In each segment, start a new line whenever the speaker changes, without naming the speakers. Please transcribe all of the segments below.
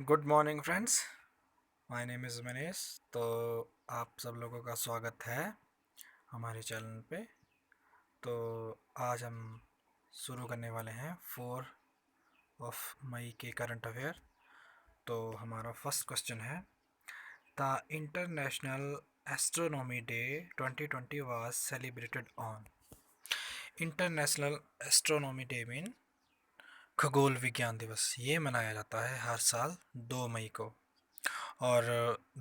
Good morning friends. My name is Manish. तो आप सब लोगों का स्वागत है हमारे चैनल पे। तो आज हम शुरू करने वाले हैं 4 मई के करंट अफेयर। तो हमारा फर्स्ट क्वेश्चन है, the international astronomy day 2020 was celebrated on. International astronomy day mean खगोल विज्ञान दिवस, ये मनाया जाता है हर साल 2 मई को। और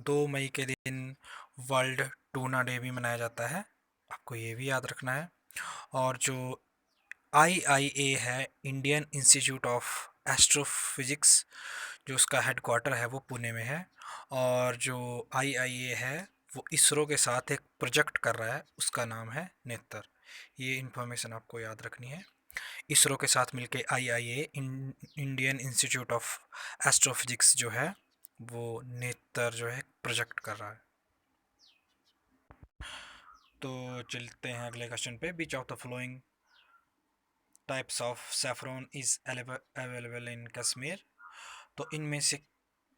2 मई के दिन वर्ल्ड टूना डे भी मनाया जाता है, आपको ये भी याद रखना है। और जो आईआईए है, इंडियन इंस्टीट्यूट ऑफ एस्ट्रोफिजिक्स, जो उसका हेडक्वार्टर है वो पुणे में है। और जो आईआईए है वो इसरो के साथ एक प्रोजेक्ट कर रहा है, उसका नाम है नेत्र। ये इन्फॉर्मेशन आपको याद रखनी है। इसरो के साथ मिलके IIA, Indian institute of astrophysics जो है, वो नेत्र जो है प्रोजेक्ट कर रहा है। तो चलते हैं अगले क्वेश्चन पे। Which of the following types of saffron is available in Kashmir. तो इनमें से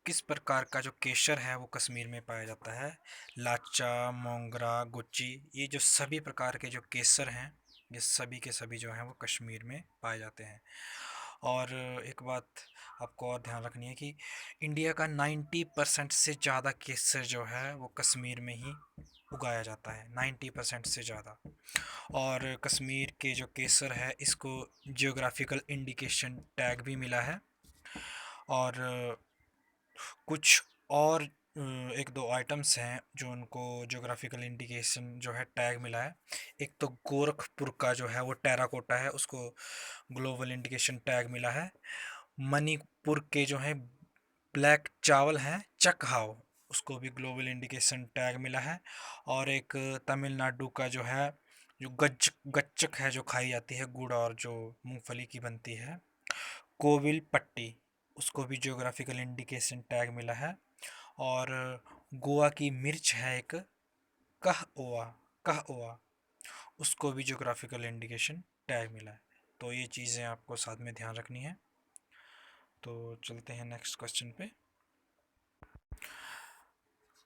किस प्रकार का जो केसर है वो कश्मीर में पाया जाता है? लाचा, मोंगरा, गुच्ची, ये जो सभी प्रकार के जो केसर हैं, ये सभी के सभी जो हैं वो कश्मीर में पाए जाते हैं। और एक बात आपको और ध्यान रखनी है कि इंडिया का 90% से ज़्यादा केसर जो है वो कश्मीर में ही उगाया जाता है, 90% से ज़्यादा। और कश्मीर के जो केसर है इसको जियोग्राफिकल इंडिकेशन टैग भी मिला है। और कुछ और एक दो आइटम्स हैं जो उनको ज्योग्राफिकल इंडिकेशन जो है टैग मिला है। एक तो गोरखपुर का जो है वो टेराकोटा है, उसको ग्लोबल इंडिकेशन टैग मिला है। मणिपुर के जो है ब्लैक चावल हैं चकहाव, उसको भी ग्लोबल इंडिकेशन टैग मिला है। और एक तमिलनाडु का जो है, जो गच्चक है जो खाई जाती है, गुड़ और जो मूंगफली की बनती है, कोविल पट्टी, उसको भी जियोग्राफिकल इंडिकेशन टैग मिला है। और गोवा की मिर्च है एक, कह ओवा, कह ओवा, उसको भी जियोग्राफिकल इंडिकेशन टैग मिला है। तो ये चीज़ें आपको साथ में ध्यान रखनी है। तो चलते हैं नेक्स्ट क्वेश्चन पे।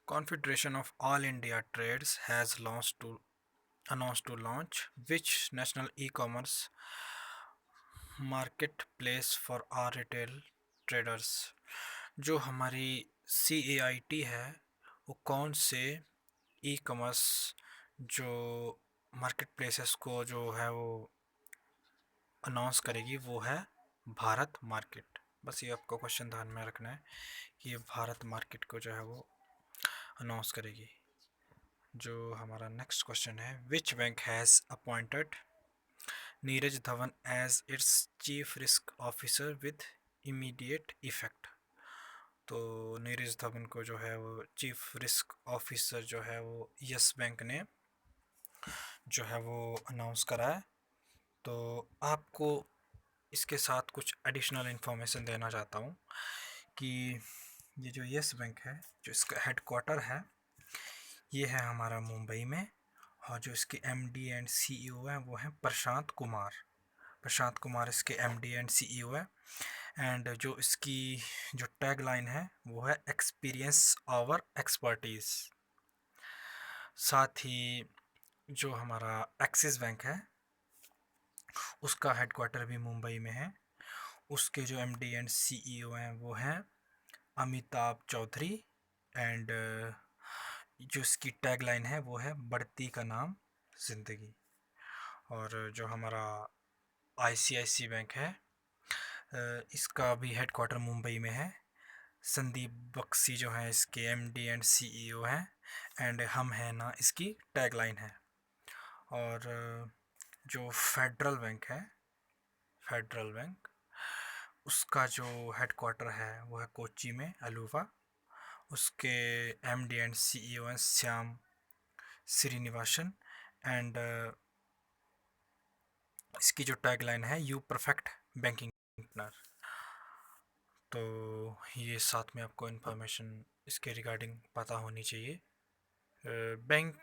Confederation of All India Trades has announced to launch which national e-commerce marketplace for our retail traders। जो हमारी CAIT है वो कौन से ई कॉमर्स जो मार्केट प्लेसेस को जो है वो अनाउंस करेगी, वो है भारत मार्केट। बस ये आपको क्वेश्चन ध्यान में रखना है कि ये भारत मार्केट को जो है वो अनाउंस करेगी। जो हमारा नेक्स्ट क्वेश्चन है, which bank has appointed Neeraj Dhawan as its chief risk officer with immediate effect. तो नीरज धवन को जो है वो चीफ रिस्क ऑफिसर जो है वो यस बैंक ने जो है वो अनाउंस करा है। तो आपको इसके साथ कुछ एडिशनल इन्फॉर्मेशन देना चाहता हूँ कि ये जो यस बैंक है, जो इसका हेडक्वार्टर है, ये है हमारा मुंबई में। और जो इसके एमडी एंड सीईओ हैं वो हैं प्रशांत कुमार। प्रशांत कुमार इसके एमडी एंड सीईओ है। एंड जो इसकी जो टैग लाइन है वो है एक्सपीरियंस ओवर एक्सपर्टीज़। साथ ही जो हमारा एक्सिस बैंक है उसका हेडक्वार्टर भी मुंबई में है। उसके जो एमडी एंड सीईओ हैं वो हैं अमिताभ चौधरी। एंड जो इसकी टैग लाइन है वो है बढ़ती का नाम ज़िंदगी। और जो हमारा आईसीआईसी बैंक है, इसका भी हेडक्वार्टर मुंबई में है। संदीप बख्शी जो हैं इसके एमडी एंड सीईओ हैं। एंड हम हैं ना इसकी टैगलाइन है। और जो फेडरल बैंक है, फेडरल बैंक, उसका जो हेडक्वार्टर है वो है कोच्चि में, अलुवा। उसके एमडी एंड सीईओ हैं श्याम श्रीनिवासन। एंड इसकी जो टैगलाइन है, यू परफेक्ट बैंकिंग पार्टनर। तो ये साथ में आपको इन्फॉर्मेशन इसके रिगार्डिंग पता होनी चाहिए। बैंक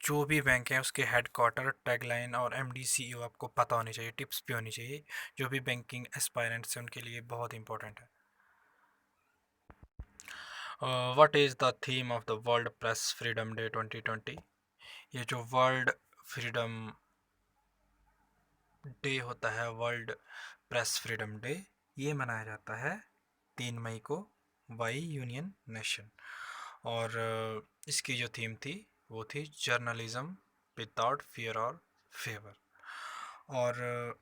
जो भी बैंक है उसके हेडक्वार्टर, टैगलाइन और एमडी सीईओ आपको पता होनी चाहिए, टिप्स भी होनी चाहिए, जो भी बैंकिंग एस्पायरेंट्स हैं उनके लिए बहुत इंपॉर्टेंट है। What is the theme of the world press freedom day 2020? ये जो वर्ल्ड फ्रीडम डे होता है, वर्ल्ड प्रेस फ्रीडम डे, ये मनाया जाता है 3 मई को बाई यूनियन नेशन। और इसकी जो थीम थी वो थी जर्नलिज्म विदाउट फियर और फेवर। और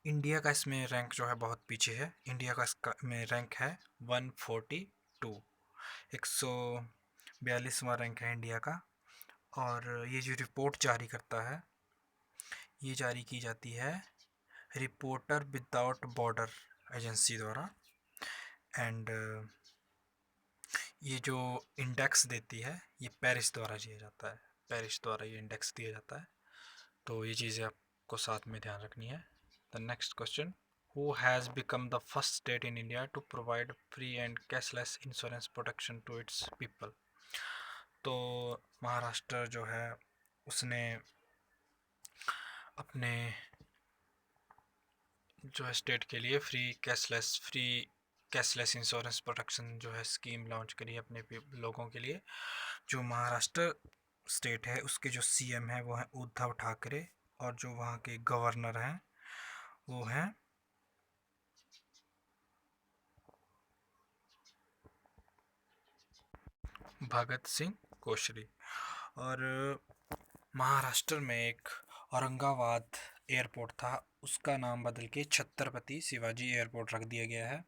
इंडिया का इसमें रैंक जो है बहुत पीछे है। इंडिया का इसका में रैंक है 142, 142वां रैंक है इंडिया का। और ये जो रिपोर्ट जारी करता है, ये जारी की जाती है रिपोर्टर विदाउट बॉर्डर एजेंसी द्वारा। एंड ये जो इंडेक्स देती है ये पेरिस द्वारा दिया जाता है, पेरिस द्वारा ये इंडेक्स दिया जाता है। तो ये चीज़ें आपको साथ में ध्यान रखनी है। The next question, who has become the first state in India to provide free and cashless insurance protection to its people? तो महाराष्ट्र जो है उसने अपने जो है स्टेट के लिए फ्री कैशलेस इंश्योरेंस प्रोटेक्शन जो है स्कीम लॉन्च करी है अपने लोगों के लिए। जो महाराष्ट्र स्टेट है उसके जो सीएम है वो है उद्धव ठाकरे, और जो वहाँ के गवर्नर हैं वो हैं भगत सिंह कोश्यारी। और महाराष्ट्र में एक औरंगाबाद एयरपोर्ट था, उसका नाम बदल के छत्रपति शिवाजी एयरपोर्ट रख दिया गया है।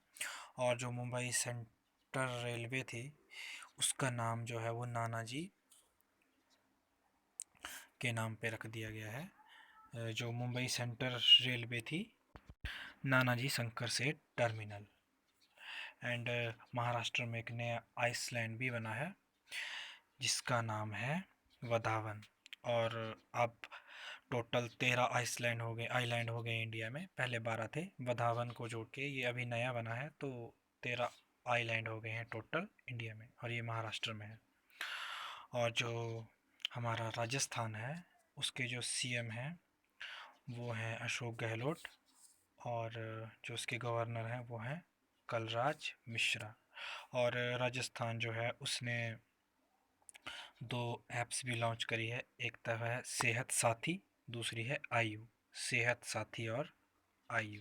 और जो मुंबई सेंट्रल रेलवे थी उसका नाम जो है वो नानाजी के नाम पे रख दिया गया है। जो मुंबई सेंट्रल रेलवे थी, नानाजी शंकर सेठ टर्मिनल। एंड महाराष्ट्र में एक नया आइसलैंड भी बना है जिसका नाम है वधावन। और अब टोटल 13 आइलैंड हो गए इंडिया में, पहले 12 थे। वधावन को जोड़ के ये अभी नया बना है, तो 13 आइलैंड हो गए हैं टोटल इंडिया में, और ये महाराष्ट्र में है। और जो हमारा राजस्थान है उसके जो सीएम हैं वो हैं अशोक गहलोत, और जो उसके गवर्नर हैं वो हैं कलराज मिश्रा। और राजस्थान जो है उसने 2 ऐप्स भी लॉन्च करी है, एक तो है सेहत साथी, दूसरी है आयु। सेहत साथी और आयु,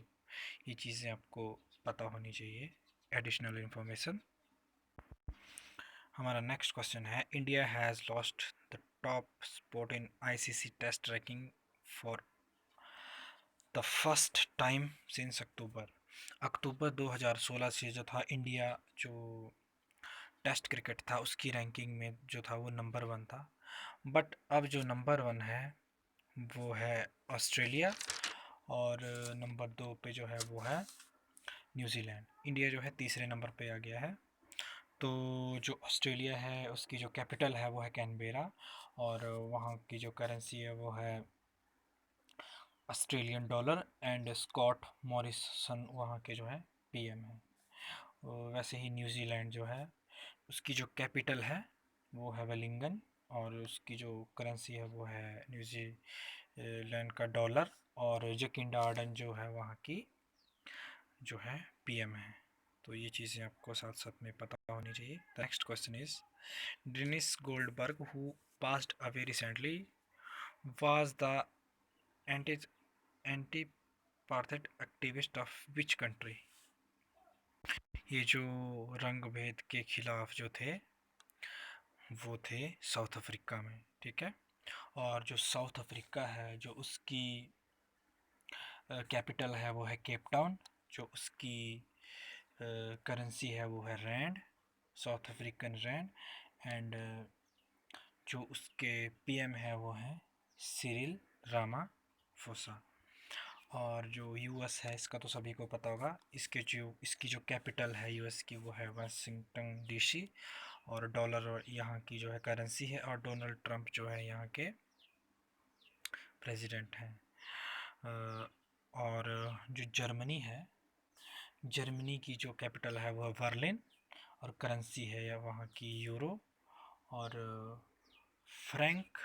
ये चीज़ें आपको पता होनी चाहिए, एडिशनल इन्फॉर्मेशन। हमारा नेक्स्ट क्वेश्चन है, India has lost the top spot in ICC test ranking for the first time since October 2016 से जो था इंडिया जो टेस्ट क्रिकेट था उसकी रैंकिंग में जो था वो नंबर 1 था। बट अब जो नंबर 1 है वो है ऑस्ट्रेलिया, और नंबर 2 पे जो है वो है न्यूजीलैंड। इंडिया जो है तीसरे नंबर पे आ गया है। तो जो ऑस्ट्रेलिया है उसकी जो कैपिटल है वो है कैनबेरा, और वहाँ की जो करेंसी है वो है Australian dollar. And Scott Morrison वहाँ के जो है पीएम है। वैसे ही न्यूजीलैंड जो है उसकी जो कैपिटल है वो है वेलिंगन, और उसकी जो करेंसी है वो है न्यूजीलैंड का डॉलर। और जकिंडा आर्डन जो है वहाँ की जो है पीएम है। तो ये चीज़ें आपको साथ साथ में पता होनी चाहिए। The next question is, Dennis Goldberg who passed away recently was the anti anti apartheid activist of which country? ये जो रंग भेद के खिलाफ जो थे वो थे साउथ अफ्रीका में, ठीक है। और जो साउथ अफ्रीका है जो उसकी कैपिटल है वो है केप टाउन, जो उसकी करेंसी है वो है rand, South African rand. And जो उसके पीएम है वो है सिरिल रामाफोसा। और जो यूएस है इसका तो सभी को पता होगा, इसकी जो कैपिटल है यूएस की वो है वाशिंगटन डीसी। और डॉलर और यहाँ की जो है करेंसी है, और डोनाल्ड ट्रंप जो है यहाँ के प्रेसिडेंट हैं। और जो जर्मनी है, जर्मनी की जो कैपिटल है वह बर्लिन, और करेंसी है या वहाँ की यूरो। और फ्रैंक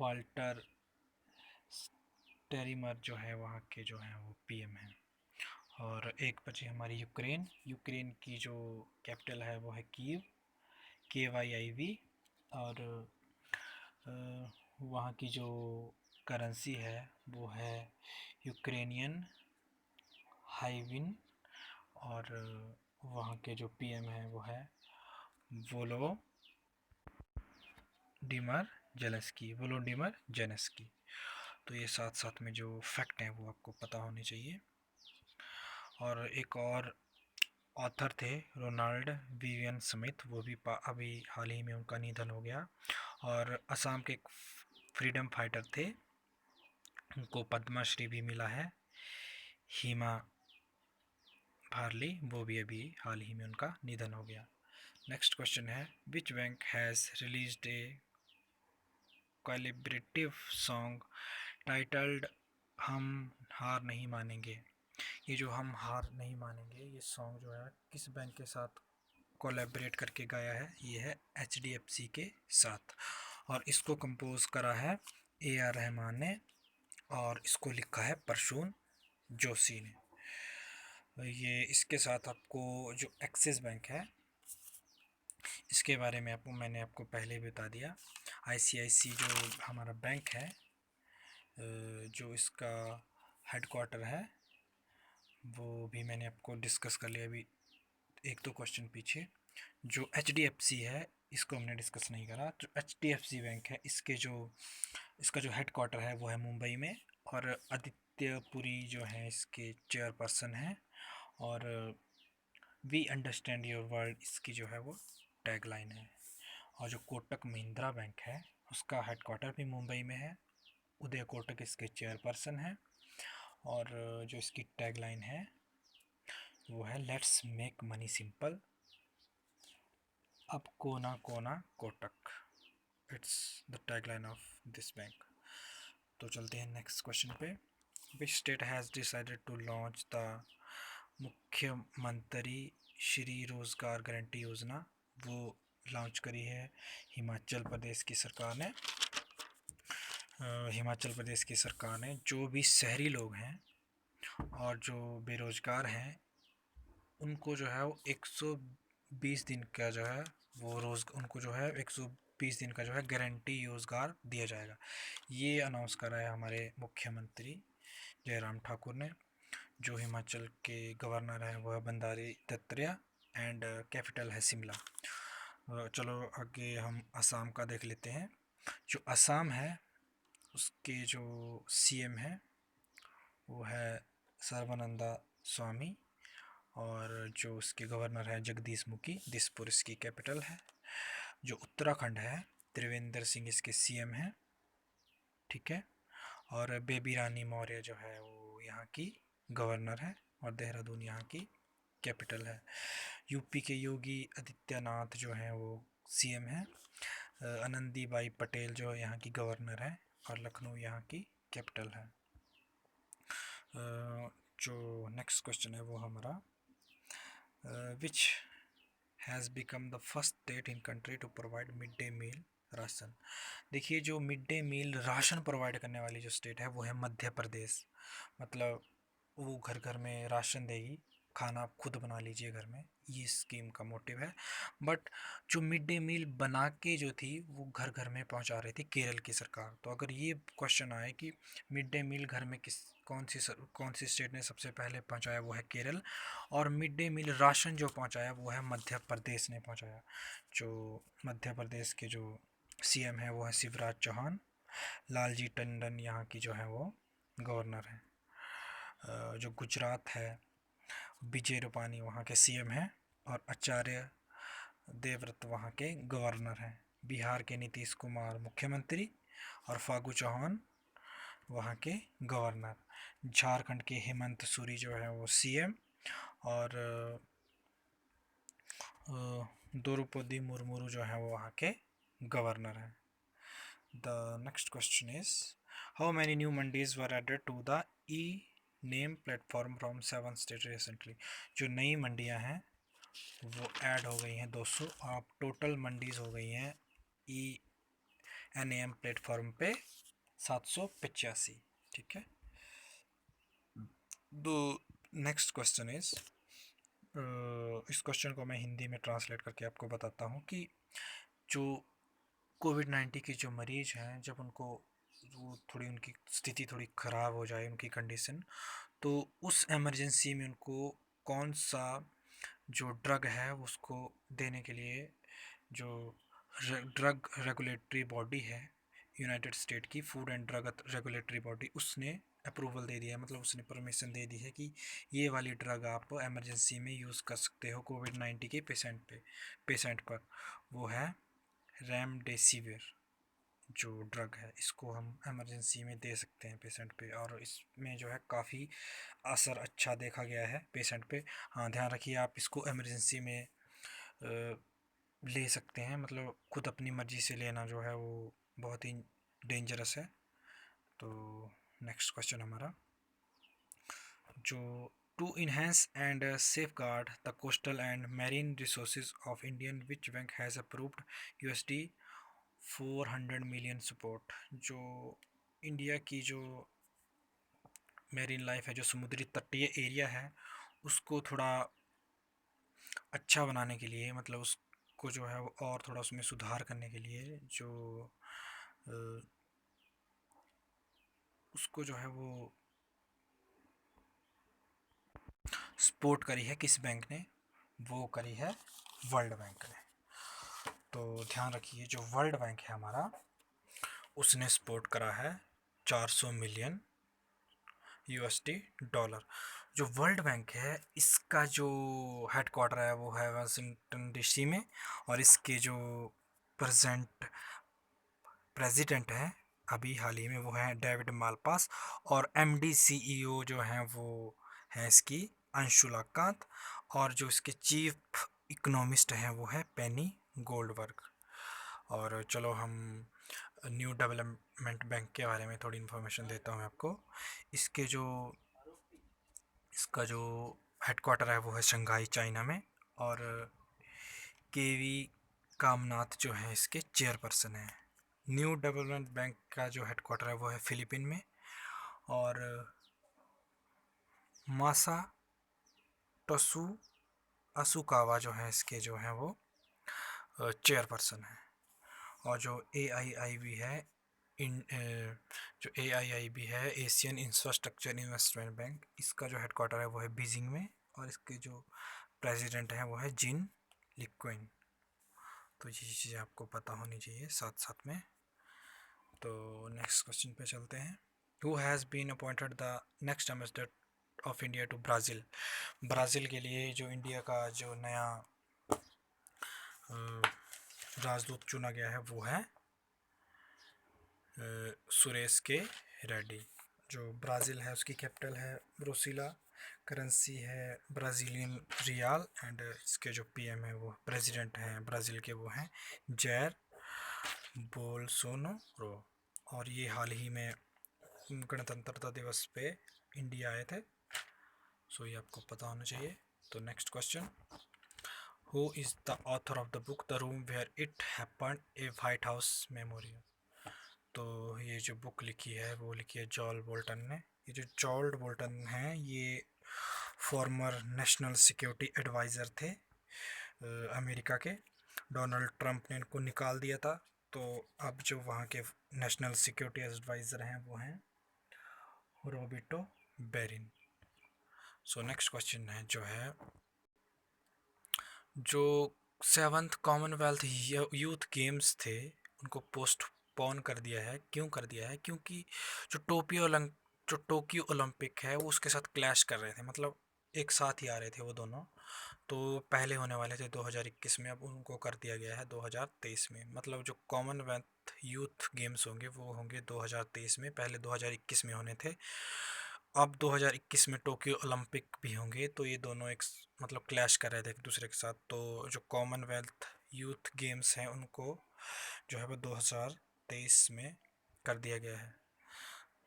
वाल्टर स्टेरीमर जो है वहाँ के जो हैं वो पीएम हैं। और एक बची हमारी यूक्रेन। यूक्रेन की जो कैपिटल है वो है कीव, KYIV। और वहाँ की जो करेंसी है वो है यूक्रेनियन हाइविन। और वहाँ के जो PM है वो है वोलोडिमर जेलेंस्की। तो ये साथ साथ में जो फैक्ट हैं वो आपको पता होने चाहिए। और एक और ऑथर थे रोनाल्ड विवियन स्मिथ, वो भी अभी हाल ही में उनका निधन हो गया। और असम के एक फ्रीडम फाइटर थे, उनको पद्मश्री भी मिला है, हिमा भारली, वो भी अभी हाल ही में उनका निधन हो गया। नेक्स्ट क्वेश्चन है, which bank has released A collaborative song titled हम हार नहीं मानेंगे। ये जो हम हार नहीं मानेंगे ये सॉन्ग जो है किस बैंक के साथ कोलैबोरेट करके गाया है? ये है HDFC के साथ। और इसको कंपोज करा है AR रहमान ने, और इसको लिखा है प्रसून जोशी ने। ये इसके साथ आपको जो एक्सिस बैंक है इसके बारे में मैंने आपको पहले बता दिया। ICICI जो हमारा बैंक है, जो इसका हेडक्वार्टर है वो भी मैंने आपको डिस्कस कर लिया अभी एक दो क्वेश्चन पीछे। जो HDFC है इसको हमने डिस्कस नहीं करा। जो HDFC बैंक है इसका जो हेडक्वार्टर है वो है मुंबई में। और आदित्य पुरी जो है इसके चेयरपर्सन है। और वी अंडरस्टैंड योर वर्ल्ड इसकी जो है वो टैगलाइन है। और जो कोटक महिंद्रा बैंक है उसका हेडक्वार्टर भी मुंबई में है, उदय कोटक इसके चेयरपर्सन है। और जो इसकी टैगलाइन है वो है लेट्स मेक मनी सिंपल, अब कोना कोना Kotak. It's the tagline of this bank. तो चलते हैं नेक्स्ट क्वेश्चन पे। Which state has decided to launch the Mukhyamantri Shri रोज़गार गारंटी योजना? वो लॉन्च करी है हिमाचल प्रदेश की सरकार ने। हिमाचल प्रदेश की सरकार ने जो भी शहरी लोग हैं और जो बेरोज़गार हैं उनको जो है वो 120 दिन का जो है वो उनको जो है 120 दिन का जो है गारंटी रोज़गार दिया जाएगा। ये अनाउंस करा है हमारे मुख्यमंत्री जयराम ठाकुर ने। जो हिमाचल के गवर्नर हैं वो है बंडारी दत्तात्रेय एंड कैपिटल है शिमला। चलो आगे हम असम का देख लेते हैं। जो असम है उसके जो CM है वो है सर्बानंदा स्वामी। और जो उसके गवर्नर है जगदीश मुखी, दिसपुर इसकी कैपिटल है। जो उत्तराखंड है त्रिवेंद्र सिंह इसके CM हैं, ठीक है। और बेबी रानी मौर्य जो है वो यहाँ की गवर्नर है, और देहरादून यहाँ की कैपिटल है। यूपी के योगी आदित्यनाथ जो हैं वो CM हैं। आनंदीबाई पटेल जो यहाँ की गवर्नर है, और लखनऊ यहाँ की कैपिटल है। जो नेक्स्ट क्वेश्चन है वो हमारा, which has become the first state in country to provide mid day meal ration? देखिए जो mid day meal ration provide करने वाली जो स्टेट है वो है मध्य प्रदेश। मतलब वो घर घर में राशन देगी, खाना आप खुद बना लीजिए घर में, ये स्कीम का मोटिव है। बट जो मिड डे मील बना के जो थी वो घर घर में पहुंचा रही थी केरल की सरकार। तो अगर ये क्वेश्चन आए कि मिड डे मील घर में कौन सी स्टेट ने सबसे पहले पहुंचाया, वो है केरल। और मिड डे मील राशन जो पहुंचाया वो है मध्य प्रदेश ने पहुंचाया। जो मध्य प्रदेश के जो CM है वो है शिवराज चौहान। लालजी टंडन यहाँ की जो है वो गवर्नर है। जो गुजरात है विजय रूपानी वहाँ के CM हैं, और आचार्य देवव्रत वहाँ के गवर्नर हैं। बिहार के नीतीश कुमार मुख्यमंत्री, और फागू चौहान वहाँ के गवर्नर। झारखंड के हेमंत सूरी जो है वो CM, और द्रौपदी मुर्मू जो है वो वहाँ के गवर्नर हैं। The next question is how many new mandis were added to the NAM platform from 7 state recently? जो नई मंडियां हैं वो ऐड हो गई हैं 200। आप टोटल मंडीज हो गई हैं NAM प्लेटफॉर्म पे 785, ठीक है। दो नेक्स्ट क्वेश्चन इज, इस क्वेश्चन को मैं हिंदी में ट्रांसलेट करके आपको बताता हूँ कि जो कोविड-19 के जो मरीज हैं, जब उनको वो थोड़ी उनकी स्थिति थोड़ी ख़राब हो जाए, उनकी कंडीशन, तो उस इमरजेंसी में उनको कौन सा जो ड्रग है उसको देने के लिए जो ड्रग रेगुलेटरी बॉडी है यूनाइटेड स्टेट की, food and drug regulatory body, उसने अप्रूवल दे दिया है, मतलब उसने परमिशन दे दी है कि ये वाली ड्रग आप इमरजेंसी में यूज़ कर सकते हो कोविड-19 के पेशेंट पर। वो है रेमडेसिविर जो ड्रग है, इसको हम इमरजेंसी में दे सकते हैं पेशेंट पे, और इसमें जो है काफ़ी असर अच्छा देखा गया है पेशेंट पे। हाँ, ध्यान रखिए आप इसको इमरजेंसी में ले सकते हैं, मतलब खुद अपनी मर्ज़ी से लेना जो है वो बहुत ही डेंजरस है। तो नेक्स्ट क्वेश्चन हमारा जो, to enhance and safeguard the coastal and marine resources of Indian which bank has approved USD 400 million support. जो इंडिया की जो मेरीन लाइफ है, जो समुद्री तटीय एरिया है, उसको थोड़ा अच्छा बनाने के लिए, मतलब उसको जो है वो और थोड़ा उसमें सुधार करने के लिए जो उसको जो है वो सपोर्ट करी है किस बैंक ने, वो करी है वर्ल्ड बैंक ने। तो ध्यान रखिए जो वर्ल्ड बैंक है हमारा, उसने सपोर्ट करा है 400 मिलियन USD डॉलर। जो वर्ल्ड बैंक है इसका जो हेड क्वार्टर है वो है वाशिंगटन DC में, और इसके जो प्रेजेंट प्रेसिडेंट हैं अभी हाल ही में वो हैं डेविड मालपास, और MD CEO जो हैं वो हैं इसकी अंशुला कांत, और जो इसके चीफ इकोनॉमिस्ट हैं वो है पेनी गोल्डबर्ग। और चलो हम न्यू डेवलपमेंट बैंक के बारे में थोड़ी इन्फॉर्मेशन देता हूँ आपको। इसके जो इसका जो हेडक्वार्टर है वो है शंघाई चाइना में, और KV कामनाथ जो है इसके चेयरपर्सन हैं। न्यू डेवलपमेंट बैंक का जो हेडक्वार्टर है वो है फिलीपीन में, और मासा टसु असुकावा जो है इसके जो है वो चेयरपर्सन है। और जो AIIB है इन जो AIIB है एशियन इंफ्रास्ट्रक्चर इन्वेस्टमेंट बैंक, इसका जो हेडक्वार्टर है वो है बीजिंग में, और इसके जो प्रेसिडेंट हैं वो है जिन लिक्विन। तो ये चीज़ें आपको पता होनी चाहिए साथ साथ में। तो नेक्स्ट क्वेश्चन पे चलते हैं। Who has been appointed the next ambassador of India to Brazil. Brazil के लिए जो इंडिया का जो नया राजदूत चुना गया है वो है सुरेश के रेड्डी। जो ब्राज़ील है उसकी कैपिटल है ब्रुसिला, करेंसी है ब्राज़ीलियन रियाल, एंड इसके जो PM है वो प्रेसिडेंट हैं ब्राज़ील के वो हैं जैर बोल्सोनारो। और ये हाल ही में गणतंत्रता दिवस पे इंडिया आए थे, सो ये आपको पता होना चाहिए। तो next question, who is the author of the book the room where it happened a White House memorial. तो ये जो बुक लिखी है वो लिखी है जॉल बोल्टन ने। ये जो जॉल बोल्टन हैं ये फॉर्मर नेशनल सिक्योरिटी एडवाइज़र थे अमेरिका के। डोनाल्ड ट्रंप ने इनको निकाल दिया था, तो अब जो वहाँ के नेशनल सिक्योरिटी एडवाइज़र हैं वो हैं रॉबिटो बेरिन। सो नेक्स्ट क्वेश्चन है जो है, जो 7th कॉमनवेल्थ यूथ गेम्स थे उनको पोस्टपोन कर दिया है। क्यों कर दिया है? क्योंकि जो टोक्यो ओलंपिक है वो उसके साथ क्लैश कर रहे थे, मतलब एक साथ ही आ रहे थे वो दोनों। तो पहले होने वाले थे 2021 में, अब उनको कर दिया गया है 2023 में। मतलब जो कॉमनवेल्थ यूथ गेम्स होंगे वो होंगे 2023 में, पहले 2021 में होने थे। अब 2021 में टोक्यो ओलंपिक भी होंगे, तो ये दोनों एक मतलब क्लैश कर रहे थे एक दूसरे के साथ। तो जो कॉमनवेल्थ यूथ गेम्स हैं उनको जो है वो 2023 में कर दिया गया है।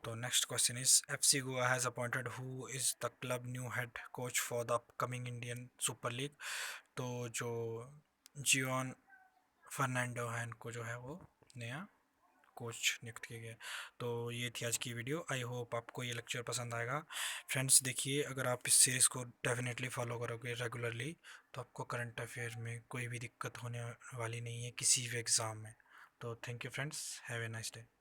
तो next question is, FC Goa has appointed who is the club new head coach for the upcoming Indian super league. तो जो जियोन फर्नांडो है इनको जो है वो नया कोच नियुक्त किए गए। तो ये थी आज की वीडियो। आई होप आपको ये लेक्चर पसंद आएगा। फ्रेंड्स देखिए, अगर आप इस सीरीज़ को डेफिनेटली फॉलो करोगे रेगुलरली तो आपको करंट अफेयर में कोई भी दिक्कत होने वाली नहीं है किसी भी एग्ज़ाम में। तो thank you friends, have a nice day.